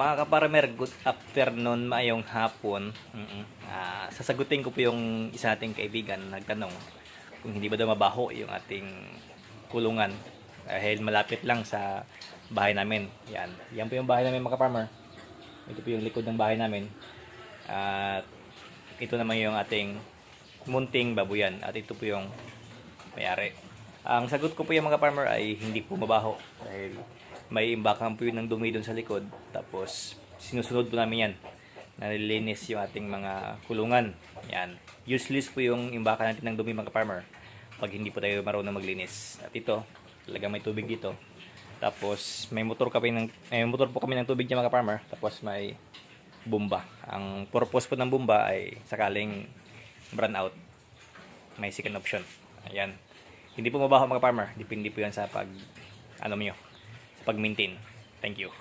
Mga kaparmer, good afternoon, maayong hapon. Sasagutin ko po yung isa nating kaibigan nagtanong kung hindi ba daw mabaho yung ating kulungan dahil malapit lang sa bahay namin. Yan po yung bahay namin mga kaparmer. Ito po yung likod ng bahay namin. At ito naman yung ating munting babuyan at ito po yung may-ari. Ang sagot ko po yung mga farmer ay hindi po mabaho dahil may imbakan po yun ng dumi doon sa likod. Tapos sinusunod po namin yan. Nalilinis yung ating mga kulungan. Yan. Useless po yung imbakan natin ng dumi mga farmer pag hindi po tayo marunong maglinis. At ito, talagang may tubig dito. Tapos may motor po kami ng tubig niya mga farmer. Tapos may bomba. Ang purpose po ng bomba ay sakaling run out, may second option. Ayan. Hindi po mabaho mga farmer. Depende po yan sa pag-maintain. Thank you.